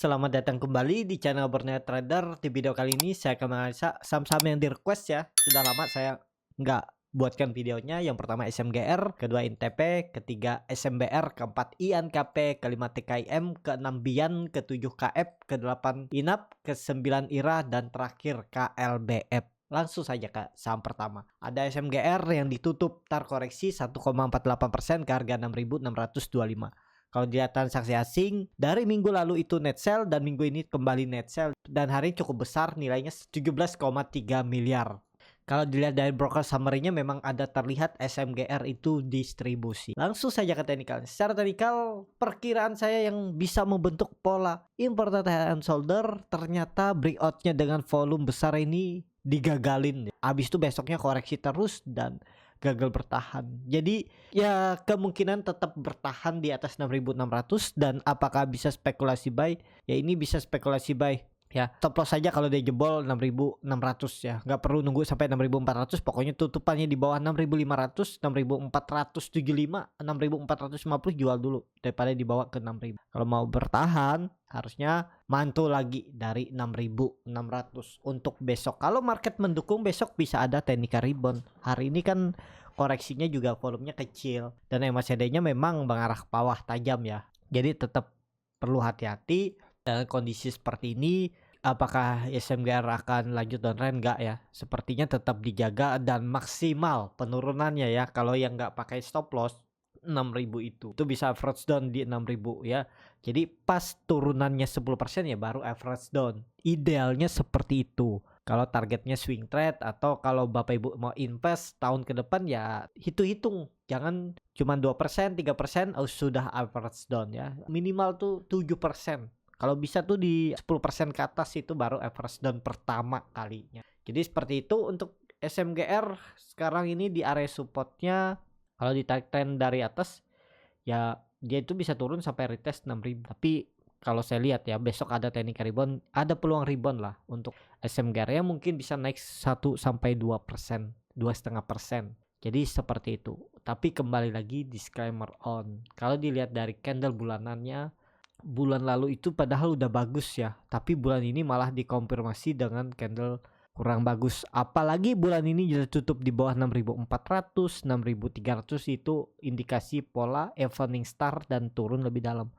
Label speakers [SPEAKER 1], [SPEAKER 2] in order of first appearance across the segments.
[SPEAKER 1] selamat datang kembali di channel Berniat Trader. Di video kali ini saya akan menganalisa saham-saham yang di request ya. Sudah lama saya nggak buatkan videonya. Yang pertama SMGR, kedua INTP, ketiga SMBR, keempat INKP, kelima TKIM, keenam BIAN, ketujuh KF, kedelapan INAP, kesembilan IRA, dan terakhir KLBF. Langsung saja ke saham pertama. Ada SMGR yang ditutup terkoreksi 1,48% ke harga 6.625. Kalau dilihat transaksi asing dari minggu lalu itu net sell dan minggu ini kembali net sell dan hari ini cukup besar, nilainya 17,3 miliar. Kalau dilihat dari broker summary-nya memang ada terlihat SMGR itu distribusi. Langsung saja ke teknikal. Secara teknikal perkiraan saya yang bisa membentuk pola important head and shoulder ternyata breakout-nya dengan volume besar ini digagalin. Habis itu besoknya koreksi terus dan gagal bertahan. Jadi ya kemungkinan tetap bertahan di atas 6.600 dan apakah bisa spekulasi buy? Ya ini bisa spekulasi buy. Ya stop loss saja kalau dia jebol 6.600 ya. Nggak perlu nunggu sampai 6.400. Pokoknya tutupannya di bawah 6.500, 6.475, 6.450 jual dulu daripada dibawa ke 6.000. Kalau mau bertahan harusnya mantul lagi dari 6.600 untuk besok. Kalau market mendukung besok bisa ada technical rebound. Hari ini kan koreksinya juga volumenya kecil dan MACD-nya memang mengarah ke bawah tajam ya. Jadi tetap perlu hati-hati dalam kondisi seperti ini. Apakah SMGR akan lanjut downtrend? Enggak ya, sepertinya tetap dijaga dan maksimal penurunannya ya. Kalau yang nggak pakai stop loss 6.000 itu bisa average down di 6.000 ya. Jadi pas turunannya 10% ya baru average down. Idealnya seperti itu. Kalau targetnya swing trade atau kalau Bapak Ibu mau invest tahun ke depan ya hitung-hitung. Jangan cuma 2%, 3% sudah average down ya. Minimal tuh 7%. Kalau bisa tuh di 10% ke atas itu baru average down pertama kalinya. Jadi seperti itu untuk SMGR sekarang ini di area supportnya. Kalau ditarik trend dari atas ya dia itu bisa turun sampai retest 6.000. Tapi kalau saya lihat ya besok ada technical rebound, ada peluang rebound lah untuk SMGR ya, mungkin bisa naik 1 sampai 2%, 2,5%. Jadi seperti itu. Tapi kembali lagi disclaimer on. Kalau dilihat dari candle bulanannya, bulan lalu itu padahal udah bagus ya, tapi bulan ini malah dikonfirmasi dengan candle kurang bagus. Apalagi bulan ini jadi tutup di bawah 6.400, 6.300 itu indikasi pola evening star dan turun lebih dalam.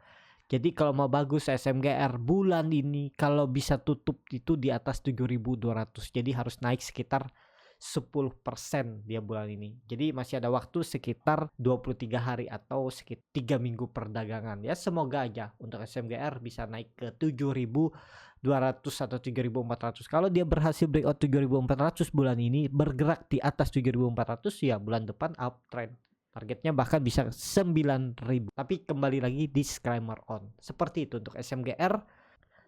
[SPEAKER 1] Jadi kalau mau bagus SMGR bulan ini kalau bisa tutup itu di atas 7.200. Jadi harus naik sekitar 10% dia bulan ini. Jadi masih ada waktu sekitar 23 hari atau sekitar 3 minggu perdagangan. Ya semoga aja untuk SMGR bisa naik ke 7.200 atau 7.400. Kalau dia berhasil breakout 7.400 bulan ini, bergerak di atas 7.400 ya bulan depan uptrend. Targetnya bahkan bisa 9.000. Tapi kembali lagi disclaimer on. Seperti itu untuk SMGR.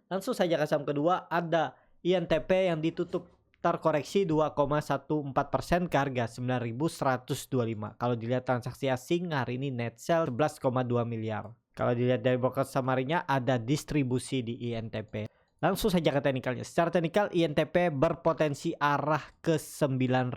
[SPEAKER 1] Langsung saja ke saham kedua, ada INTP yang ditutup terkoreksi 2,14% ke harga 9.125. Kalau dilihat transaksi asing hari ini net sell 11,2 miliar. Kalau dilihat dari broker summary-nya ada distribusi di INTP. Langsung saja ke teknikalnya. Secara teknikal INTP berpotensi arah ke 9.000.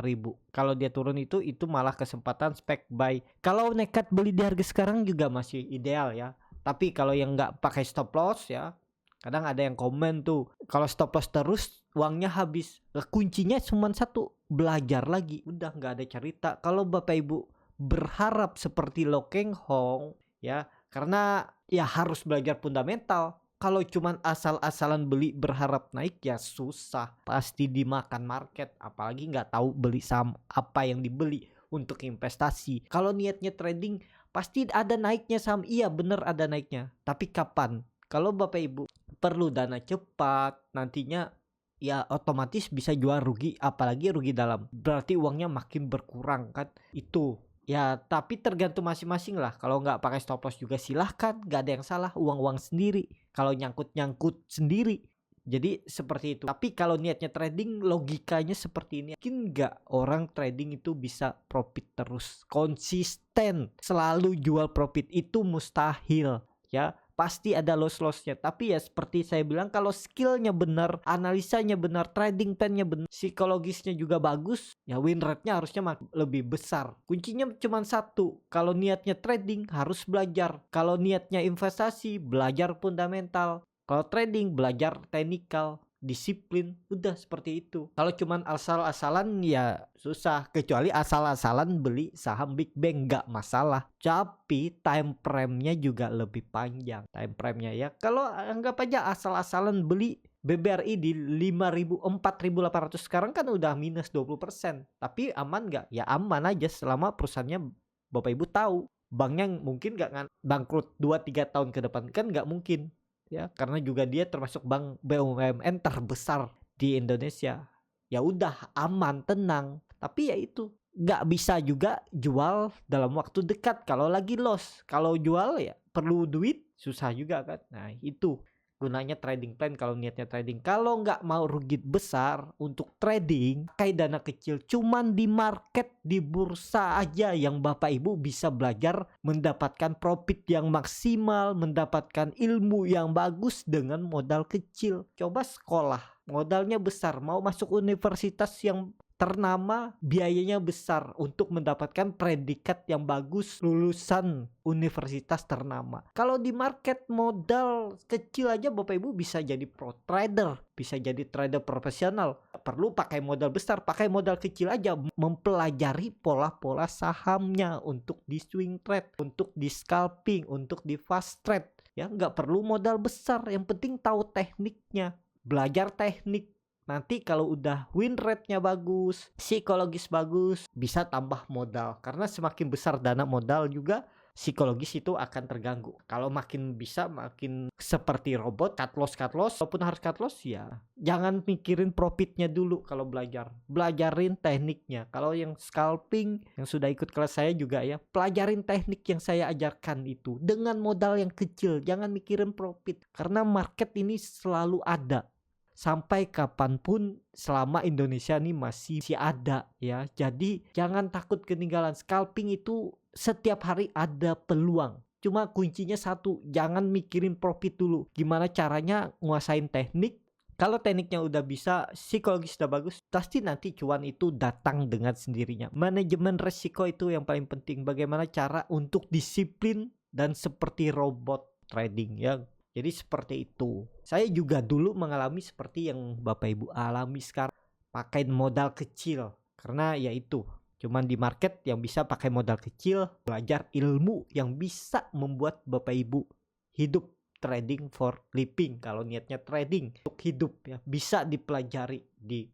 [SPEAKER 1] Kalau dia turun itu malah kesempatan spek buy. Kalau nekat beli di harga sekarang juga masih ideal ya. Tapi kalau yang nggak pakai stop loss ya, kadang ada yang komen tuh kalau stop loss terus uangnya habis. Kuncinya cuma satu, belajar lagi. Udah nggak ada cerita. Kalau Bapak Ibu berharap seperti Lo Keng Hong ya, karena ya harus belajar fundamental. Kalau cuma asal-asalan beli berharap naik ya susah, pasti dimakan market. Apalagi nggak tahu beli saham apa yang dibeli untuk investasi. Kalau niatnya trading pasti ada naiknya saham, iya bener ada naiknya. Tapi kapan? Kalau Bapak Ibu perlu dana cepat nantinya ya otomatis bisa jual rugi, apalagi rugi dalam. Berarti uangnya makin berkurang kan itu. Ya tapi tergantung masing-masing lah. Kalau nggak pakai stop loss juga silahkan, nggak ada yang salah, uang-uang sendiri. Kalau nyangkut-nyangkut sendiri. Jadi seperti itu. Tapi kalau niatnya trading logikanya seperti ini. Mungkin nggak orang trading itu bisa profit terus konsisten selalu jual profit, itu mustahil ya. Pasti ada loss-lossnya. Tapi ya seperti saya bilang, kalau skillnya benar, analisanya benar, trading plan-nya benar, psikologisnya juga bagus, ya win rate-nya harusnya lebih besar. Kuncinya cuma satu, kalau niatnya trading harus belajar. Kalau niatnya investasi, belajar fundamental. Kalau trading belajar teknikal, disiplin, udah seperti itu. Kalau cuman asal-asalan ya susah, kecuali asal-asalan beli saham Big Bang nggak masalah. Tapi time frame-nya juga lebih panjang. Time frame-nya ya. Kalau anggap aja asal-asalan beli BBRI di 5.000, 4.800 sekarang kan udah minus 20%. Tapi aman nggak? Ya aman aja selama perusahaannya Bapak Ibu tahu. Banknya mungkin nggak bangkrut 2-3 tahun ke depan, kan nggak mungkin ya, karena juga dia termasuk bank BUMN terbesar di Indonesia. Ya udah aman, tenang. Tapi ya itu nggak bisa juga jual dalam waktu dekat kalau lagi loss. Kalau jual ya perlu duit, susah juga kan. Nah itu gunanya trading plan kalau niatnya trading. Kalau nggak mau rugi besar untuk trading, pakai dana kecil cuman di market, di bursa aja yang Bapak Ibu bisa belajar mendapatkan profit yang maksimal, mendapatkan ilmu yang bagus dengan modal kecil. Coba sekolah, modalnya besar, mau masuk universitas yang ternama, biayanya besar untuk mendapatkan predikat yang bagus, lulusan universitas ternama. Kalau di market modal kecil aja Bapak Ibu bisa jadi pro trader, bisa jadi trader profesional. Perlu pakai modal besar, pakai modal kecil aja, mempelajari pola-pola sahamnya untuk di swing trade, untuk di scalping, untuk di fast trade. Ya nggak perlu modal besar, yang penting tahu tekniknya, belajar teknik. Nanti kalau udah win rate-nya bagus, psikologis bagus, bisa tambah modal. Karena semakin besar dana modal juga, psikologis itu akan terganggu. Kalau makin bisa, makin seperti robot, cut loss, walaupun harus cut loss ya jangan mikirin profitnya dulu. Kalau belajarin tekniknya. Kalau yang scalping, yang sudah ikut kelas saya juga ya, pelajarin teknik yang saya ajarkan itu dengan modal yang kecil. Jangan mikirin profit, karena market ini selalu ada sampai kapanpun selama Indonesia nih masih ada ya. Jadi jangan takut ketinggalan. Scalping itu setiap hari ada peluang. Cuma kuncinya satu, jangan mikirin profit dulu. Gimana caranya nguasain teknik. Kalau tekniknya udah bisa, psikologis udah bagus, pasti nanti cuan itu datang dengan sendirinya. Manajemen resiko itu yang paling penting. Bagaimana cara untuk disiplin dan seperti robot trading ya. Jadi seperti itu. Saya juga dulu mengalami seperti yang Bapak Ibu alami sekarang. Pakai modal kecil. Karena ya itu, cuman di market yang bisa pakai modal kecil, belajar ilmu yang bisa membuat Bapak Ibu hidup trading for living. Kalau niatnya trading untuk hidup ya, bisa dipelajari di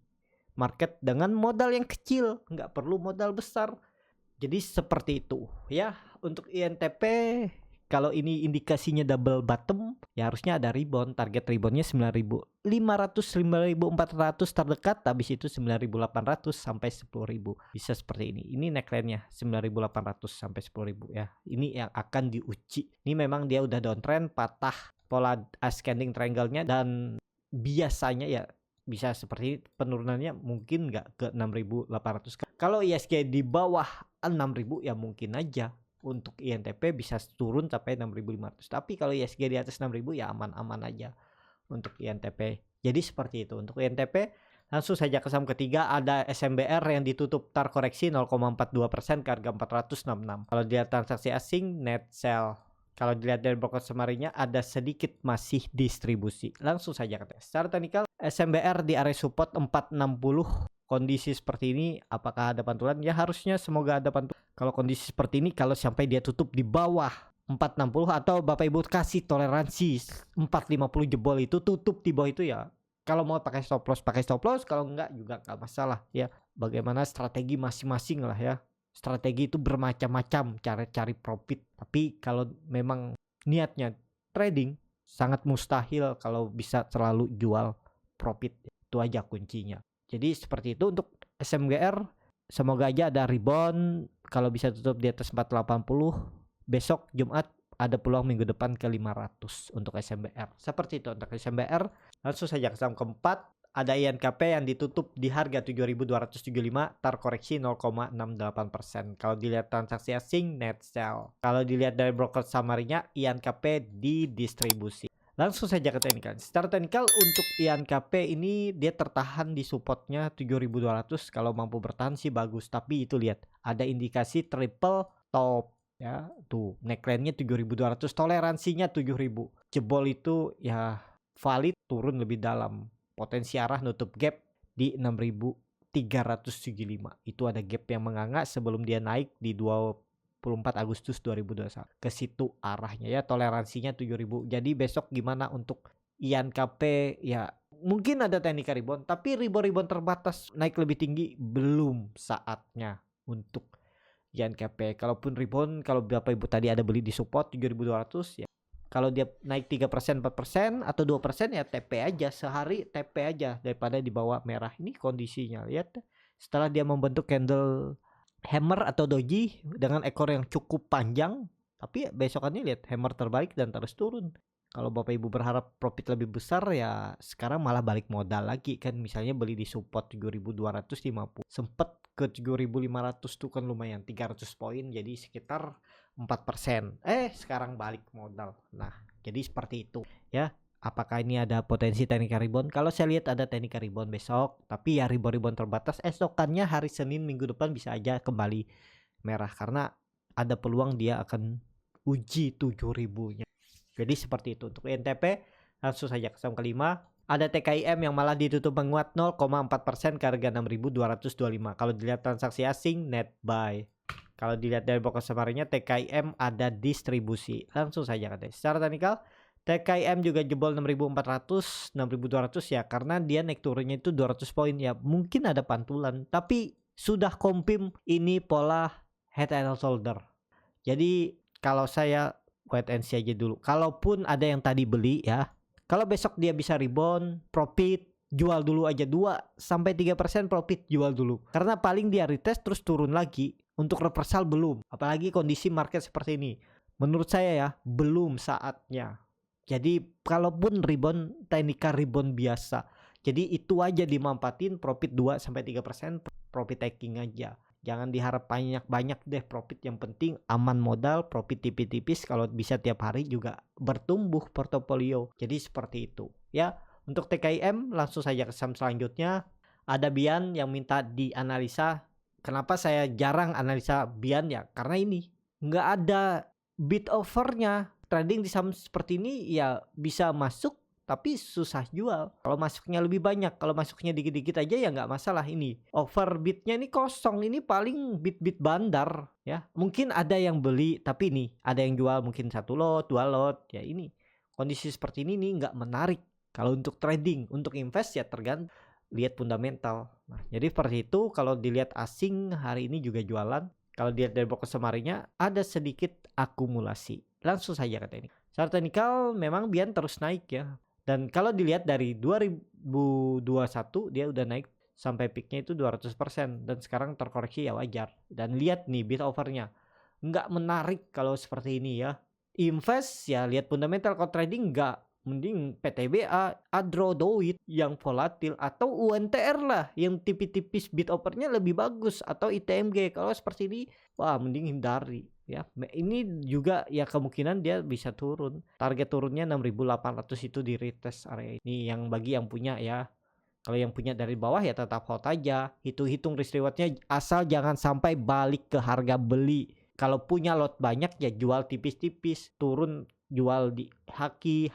[SPEAKER 1] market dengan modal yang kecil, nggak perlu modal besar. Jadi seperti itu ya. Untuk INTP, kalau ini indikasinya double bottom, ya harusnya ada rebound. Target reboundnya 9.500, 9.400 terdekat, habis itu 9.800 sampai 10.000. Bisa seperti ini. Ini neckline-nya 9.800 sampai 10.000 ya. Ini yang akan diuji. Ini memang dia udah downtrend, patah pola ascending triangle-nya, dan biasanya ya bisa seperti penurunannya mungkin nggak ke 6.800. Kalau ISG di bawah 6.000 ya mungkin aja untuk INTP bisa turun sampai 6.500. Tapi kalau ISG di atas 6.000 ya aman-aman aja untuk INTP. Jadi seperti itu untuk INTP. Langsung saja ke saham ketiga, ada SMBR yang ditutup tar koreksi 0,42% ke harga 466. Kalau dilihat transaksi asing, net sell. Kalau dilihat dari broker summary-nya ada sedikit masih distribusi. Langsung saja ke tes. Secara teknikal, SMBR di area support 460. Kondisi seperti ini apakah ada pantulan? Ya harusnya semoga ada pantulan. Kalau kondisi seperti ini, kalau sampai dia tutup di bawah 460 atau Bapak Ibu kasih toleransi 450 jebol itu, tutup di bawah itu ya. Kalau mau pakai stop loss, kalau enggak juga enggak masalah ya. Bagaimana strategi masing-masing lah ya. Strategi itu bermacam-macam cara cari profit. Tapi kalau memang niatnya trading, sangat mustahil kalau bisa terlalu jual profit. Itu aja kuncinya. Jadi seperti itu untuk SMGR. Semoga aja ada rebound. Kalau bisa tutup di atas 480. Besok Jumat ada peluang minggu depan ke 500 untuk SMBR. Seperti itu untuk SMBR. Langsung saja ke saham keempat. Ada INKP yang ditutup di harga 7.275, tar koreksi 0,68%. Kalau dilihat transaksi asing, net sell. Kalau dilihat dari broker summary-nya, INKP didistribusi. Langsung saja ke teknikal. Secara teknikal untuk INKP ini dia tertahan di supportnya 7.200. Kalau mampu bertahan sih bagus. Tapi itu lihat ada indikasi triple top ya. Tuh neckline-nya 7.200, toleransinya 7.000. Jebol itu ya valid turun lebih dalam. Potensi arah nutup gap di 6.375. Itu ada gap yang menganga sebelum dia naik di 24 Agustus 2021. Ke situ arahnya ya, toleransinya 7.000. Jadi besok gimana untuk INKP ya, mungkin ada teknik rebound, tapi rebound terbatas naik lebih tinggi belum saatnya untuk INKP. Kalaupun rebound, kalau Bapak Ibu tadi ada beli di support 7.200 ya. Kalau dia naik 3%, 4% atau 2% ya TP aja, sehari TP aja daripada di bawah merah. Ini kondisinya, lihat setelah dia membentuk candle hammer atau doji dengan ekor yang cukup panjang, tapi besokannya lihat hammer terbalik dan terus turun. Kalau Bapak Ibu berharap profit lebih besar ya sekarang malah balik modal lagi kan, misalnya beli di support 7.250, sempet ke 7.500 tuh kan lumayan 300 poin, jadi sekitar 4%. Sekarang balik modal. Nah, jadi seperti itu ya. Apakah ini ada potensi teknik rebound? Kalau saya lihat ada teknik rebound besok, tapi ya rebound terbatas. Esokannya hari Senin minggu depan bisa aja kembali merah karena ada peluang dia akan uji 7.000-nya. Jadi seperti itu. Untuk INTP langsung saja ke saham kelima. Ada TKIM yang malah ditutup menguat 0,4% ke harga 6.225. Kalau dilihat transaksi asing net buy. Kalau dilihat dari pokok summary-nya TKIM ada distribusi. Langsung saja katanya. Secara teknikal TKIM juga jebol 6.400, 6.200 ya, karena dia naik turunnya itu 200 poin ya. Mungkin ada pantulan, tapi sudah confirm ini pola head and shoulder. Jadi kalau saya wait and see aja dulu. Kalaupun ada yang tadi beli ya, kalau besok dia bisa rebound, profit, jual dulu aja 2-3% profit, jual dulu. Karena paling dia retest terus turun lagi. Untuk reversal belum. Apalagi kondisi market seperti ini. Menurut saya ya, belum saatnya. Jadi kalaupun rebound, teknikal rebound biasa. Jadi itu aja dimanfaatin, profit 2-3%, profit taking aja. Jangan diharap banyak-banyak deh profit, yang penting aman modal, profit tipis-tipis, kalau bisa tiap hari juga bertumbuh portofolio. Jadi seperti itu ya. Untuk TKIM langsung saja ke saham selanjutnya. Ada Bian yang minta dianalisa. Kenapa saya jarang analisa Bian ya? Karena ini nggak ada bid overnya. Trading di saham seperti ini ya bisa masuk tapi susah jual. Kalau masuknya lebih banyak, kalau masuknya dikit-dikit aja ya nggak masalah. Ini overbidnya ini kosong, ini paling bid bandar ya. Mungkin ada yang beli tapi ini ada yang jual mungkin 1 lot 2 lot ya. Ini kondisi seperti ini nih nggak menarik kalau untuk trading. Untuk invest ya tergantung lihat fundamental. Nah, jadi seperti itu. Kalau dilihat asing hari ini juga jualan. Kalau dilihat dari pokok summary-nya ada sedikit akumulasi. Langsung saja kata ini. Secara teknikal memang Bian terus naik ya. Dan kalau dilihat dari 2021 dia udah naik sampai peaknya itu 200%. Dan sekarang terkoreksi ya wajar. Dan lihat nih bid overnya. Nggak menarik kalau seperti ini ya. Invest ya lihat fundamental. Kalau trading nggak. Mending PTBA, Adro, Doit yang volatil, atau UNTR lah yang tipis-tipis bid overnya lebih bagus, atau ITMG. Kalau seperti ini wah mending hindari ya. Ini juga ya kemungkinan dia bisa turun. Target turunnya 6.800 itu di retest area ini yang bagi yang punya ya. Kalau yang punya dari bawah ya tetap hold aja. Hitung risk rewardnya asal jangan sampai balik ke harga beli. Kalau punya lot banyak ya jual tipis-tipis, turun jual di haki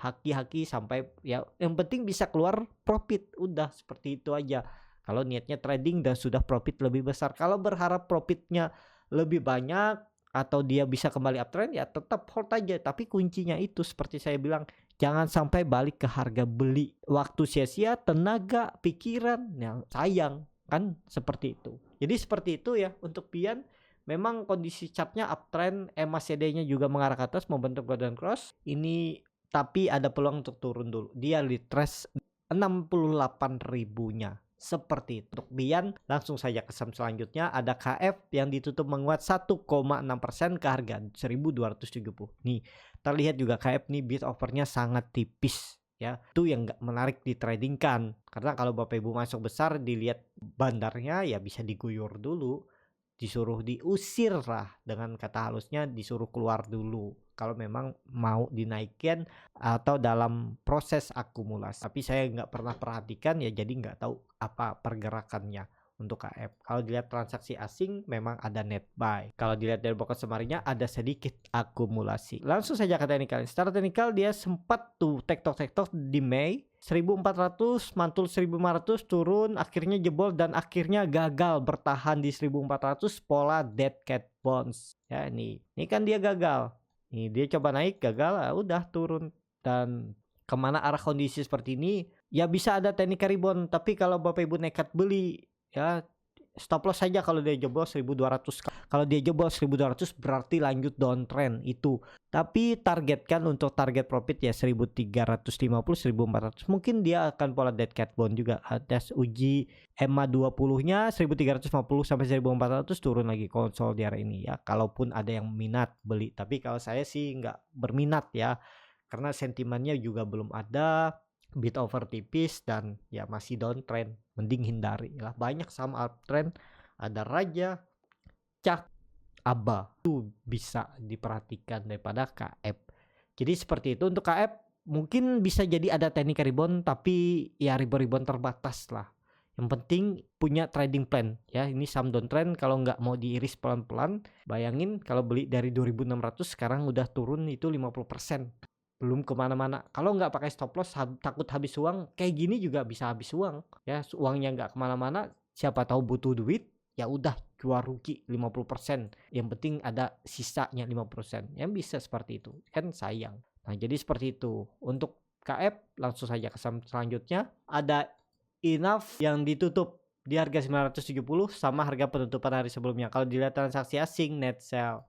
[SPEAKER 1] sampai ya yang penting bisa keluar profit. Udah seperti itu aja. Kalau niatnya trading dan sudah profit lebih besar. Kalau berharap profitnya lebih banyak atau dia bisa kembali uptrend ya tetap hold aja. Tapi kuncinya itu seperti saya bilang, jangan sampai balik ke harga beli. Waktu sia-sia, tenaga, pikiran, ya sayang kan seperti itu. Jadi seperti itu ya untuk Bian. Memang kondisi chartnya uptrend, MACD-nya juga mengarah ke atas membentuk golden cross. Ini tapi ada peluang untuk turun dulu. Dia retrace 68.000-nya. Seperti itu. Untuk Bian langsung saja ke saham selanjutnya. Ada KF yang ditutup menguat 1,6% ke harga 1.270. Nih terlihat juga KF nih bid overnya sangat tipis ya. Itu yang nggak menarik ditradingkan. Karena kalau Bapak Ibu masuk besar dilihat bandarnya ya bisa diguyur dulu. Disuruh diusir lah, dengan kata halusnya disuruh keluar dulu kalau memang mau dinaikin atau dalam proses akumulasi. Tapi saya nggak pernah perhatikan ya, jadi nggak tahu apa pergerakannya. untuk KF. Kalau dilihat transaksi asing memang ada net buy. Kalau dilihat dari broker summary-nya ada sedikit akumulasi. Langsung saja ke teknikal. Secara teknikal dia sempat tuh tektok di Mei 1400 mantul 1500 turun, akhirnya jebol dan akhirnya gagal bertahan di 1400 pola dead cat bounce. Ya ini kan dia gagal. Nih dia coba naik gagal, udah turun. Dan kemana arah kondisi seperti ini? Ya bisa ada teknik rebound, tapi kalau Bapak Ibu nekat beli ya stop loss saja kalau dia jebol 1200. Kalau dia jebol 1200 berarti lanjut downtrend itu. Tapi targetkan untuk target profit ya 1350 1400. Mungkin dia akan pola dead cat bond juga. Atas uji EMA 20-nya 1350 sampai 1400 turun lagi konsol di area ini ya. Kalaupun ada yang minat beli, tapi kalau saya sih nggak berminat ya. Karena sentimennya juga belum ada, bid over tipis dan ya masih downtrend, mending hindari lah. Banyak saham uptrend, ada Raja, Cak, Aba itu bisa diperhatikan daripada KF. Jadi seperti itu untuk KF. Mungkin bisa jadi ada teknik rebound, tapi ya rebound terbatas lah. Yang penting punya trading plan ya. Ini saham downtrend, kalau nggak mau diiris pelan-pelan, bayangin kalau beli dari 2600 sekarang udah turun itu 50%. Belum kemana-mana. Kalau nggak pakai stop loss takut habis uang, kayak gini juga bisa habis uang ya. Uangnya nggak kemana-mana, siapa tahu butuh duit, ya udah jual rugi 50%. Yang penting ada sisanya 50%. Yang bisa seperti itu kan sayang. Nah jadi seperti itu untuk KF. Langsung saja ke selanjutnya, ada Enough yang ditutup di harga 970 sama harga penutupan hari sebelumnya. Kalau dilihat transaksi asing net sell.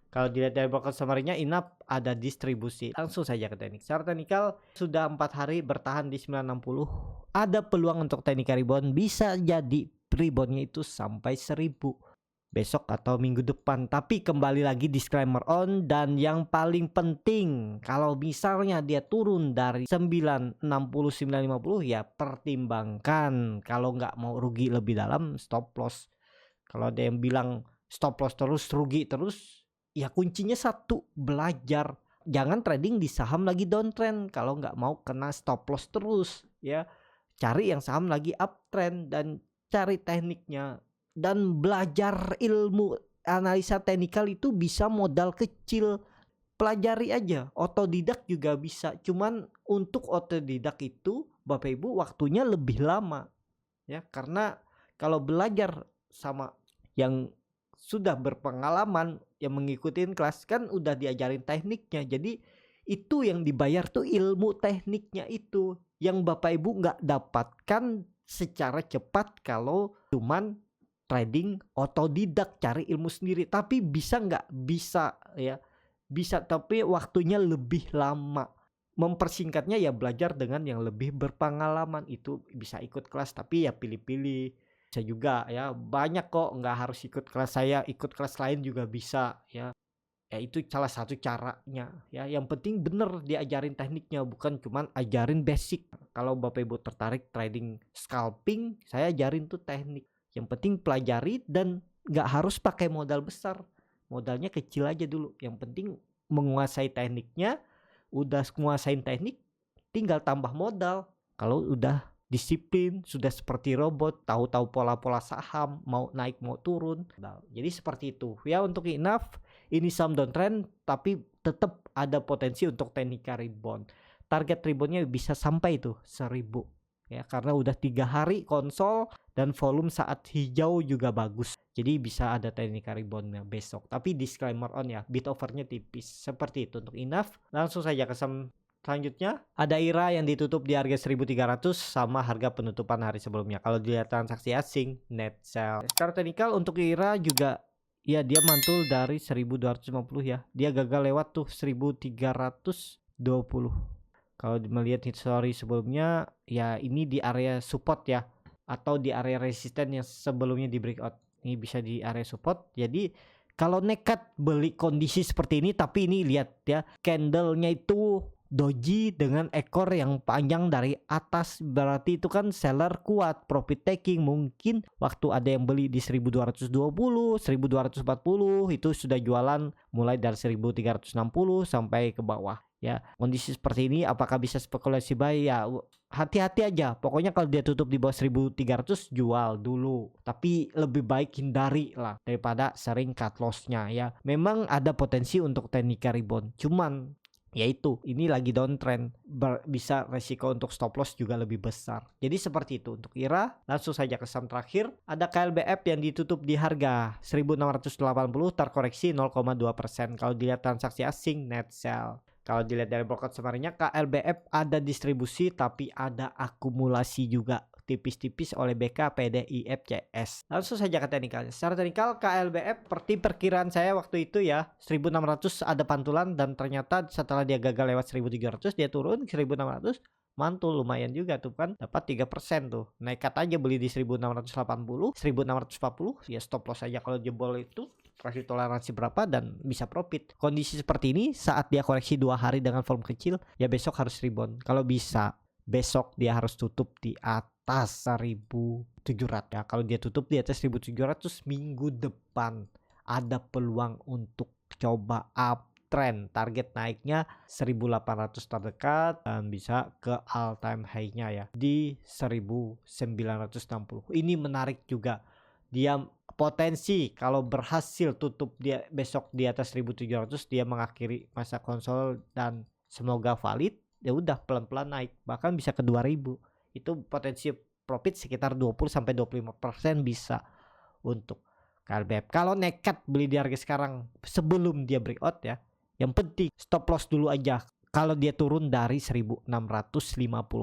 [SPEAKER 1] Kalau dilihat dari broker summary-nya, Enough ada distribusi. Langsung saja ke teknik. Secara teknikal sudah 4 hari bertahan di 960. Ada peluang untuk teknik rebound, bisa jadi reboundnya itu sampai 1000 besok atau minggu depan. Tapi kembali lagi disclaimer on, dan yang paling penting kalau misalnya dia turun dari 960 950 ya pertimbangkan, kalau nggak mau rugi lebih dalam, stop loss. Kalau ada yang bilang stop loss terus rugi terus, ya kuncinya satu, belajar. Jangan trading di saham lagi downtrend kalau nggak mau kena stop loss terus ya. Cari yang saham lagi uptrend dan cari tekniknya. Dan belajar ilmu analisa teknikal itu bisa modal kecil. Pelajari aja, otodidak juga bisa. Cuman untuk otodidak itu Bapak Ibu waktunya lebih lama ya. Karena kalau belajar sama yang sudah berpengalaman, yang mengikutin kelas kan udah diajarin tekniknya. Jadi itu yang dibayar tuh ilmu tekniknya itu, yang Bapak Ibu nggak dapatkan secara cepat kalau cuman trading otodidak, cari ilmu sendiri. Tapi bisa nggak? Bisa ya, bisa, tapi waktunya lebih lama. Mempersingkatnya ya belajar dengan yang lebih berpengalaman. Itu bisa ikut kelas, tapi ya pilih-pilih. Bisa juga ya, banyak kok, nggak harus ikut kelas saya, ikut kelas lain juga bisa ya. Ya itu salah satu caranya ya. Yang penting bener diajarin tekniknya, bukan cuman ajarin basic. Kalau Bapak Ibu tertarik trading scalping, saya ajarin tuh teknik. Yang penting pelajari dan nggak harus pakai modal besar, modalnya kecil aja dulu. Yang penting menguasai tekniknya. Udah menguasain teknik, tinggal tambah modal. Kalau udah disiplin, sudah seperti robot, tahu-tahu pola-pola saham, mau naik mau turun. Jadi seperti itu ya untuk Enough. Ini saham downtrend tapi tetap ada potensi untuk teknik rebound. Target reboundnya bisa sampai itu 1000 ya, karena udah 3 hari konsol dan volume saat hijau juga bagus. Jadi bisa ada teknik reboundnya besok. Tapi disclaimer on ya, bid overnya tipis. Seperti itu untuk Enough. Langsung saja ke saham selanjutnya, ada IRA yang ditutup di harga 1300 sama harga penutupan hari sebelumnya. Kalau dilihat transaksi asing net sell. Secara teknikal untuk IRA juga ya, dia mantul dari 1250 ya. Dia gagal lewat tuh 1320. Kalau melihat history sebelumnya ya, ini di area support ya, atau di area resisten yang sebelumnya di breakout. Ini bisa di area support. Jadi kalau nekat beli kondisi seperti ini, tapi ini lihat ya, candlenya itu doji dengan ekor yang panjang dari atas, berarti itu kan seller kuat, profit taking. Mungkin waktu ada yang beli di 1220, 1240 itu sudah jualan mulai dari 1360 sampai ke bawah. Ya, kondisi seperti ini apakah bisa spekulasi buy? Ya hati-hati aja. Pokoknya kalau dia tutup di bawah 1300 jual dulu. Tapi lebih baik hindari lah daripada sering cut loss-nya ya. Memang ada potensi untuk teknika rebound. Cuman yaitu ini lagi downtrend, bisa resiko untuk stop loss juga lebih besar. Jadi seperti itu untuk IRA. Langsung saja ke saham terakhir, ada KLBF yang ditutup di harga 1680, terkoreksi 0,2%. Kalau dilihat transaksi asing net sell. Kalau dilihat dari broker summary-nya, KLBF ada distribusi tapi ada akumulasi juga tipis-tipis oleh BK, PDI, FCS. Langsung saja ke teknikalnya. Secara teknikal KLBF seperti perkiraan saya waktu itu ya, 1600 ada pantulan dan ternyata setelah dia gagal lewat 1300 dia turun ke 1600, mantul lumayan juga tuh kan, dapat 3% tuh. Nekat aja beli di 1680, 1640 ya, stop loss aja kalau jebol itu, kasih toleransi berapa dan bisa profit. Kondisi seperti ini saat dia koreksi 2 hari dengan volume kecil, ya besok harus rebound. Kalau bisa besok dia harus tutup di atas 1700 ya. Kalau dia tutup di atas 1700 minggu depan ada peluang untuk coba uptrend. Target naiknya 1800 terdekat dan bisa ke all time high-nya ya di 1960. Ini menarik juga. Dia potensi kalau berhasil tutup dia besok di atas 1700, dia mengakhiri masa konsol dan semoga valid, ya udah pelan-pelan naik bahkan bisa ke 2000. Itu potensi profit sekitar 20-25% bisa untuk KLBF. Kalau nekat beli di harga sekarang sebelum dia breakout ya, yang penting stop loss dulu aja. Kalau dia turun dari 1650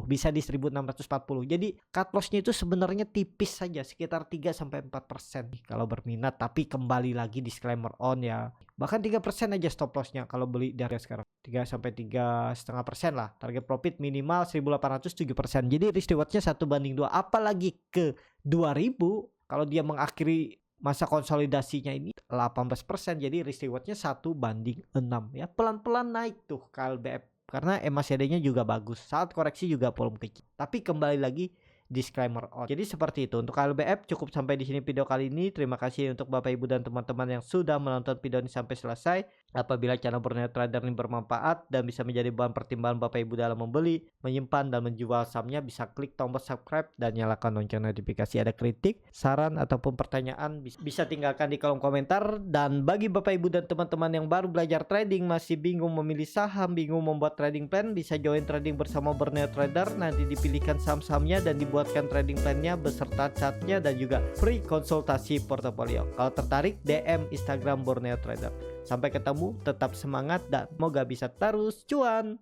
[SPEAKER 1] bisa di 1640. Jadi cut loss-nya itu sebenarnya tipis saja, sekitar 3-4% kalau berminat. Tapi kembali lagi disclaimer on ya, bahkan 3% aja stop loss-nya kalau beli dari sekarang, 3-3,5% lah. Target profit minimal 1800, 7%. Jadi risk reward-nya 1/2. Apalagi ke 2000 kalau dia mengakhiri masa konsolidasinya ini 18%, jadi risk rewardnya 1/6 ya. Pelan-pelan naik tuh KLBF karena MACD-nya juga bagus, saat koreksi juga volume kecil. Tapi kembali lagi disclaimer on. Jadi seperti itu untuk KLBF. Cukup sampai di sini video kali ini. Terima kasih untuk Bapak Ibu dan teman-teman yang sudah menonton video ini sampai selesai. Apabila channel Borneo Trader ini bermanfaat dan bisa menjadi bahan pertimbangan Bapak Ibu dalam membeli, menyimpan dan menjual sahamnya, bisa klik tombol subscribe dan nyalakan lonceng notifikasi. Ada kritik, saran ataupun pertanyaan bisa tinggalkan di kolom komentar. Dan bagi Bapak Ibu dan teman-teman yang baru belajar trading, masih bingung memilih saham, bingung membuat trading plan, bisa join trading bersama Borneo Trader. Nanti dipilihkan saham-sahamnya dan dibuatkan trading plan-nya beserta chartnya dan juga free konsultasi portofolio. Kalau tertarik, DM Instagram Borneo Trader. Sampai ketemu, tetap semangat dan semoga bisa terus cuan.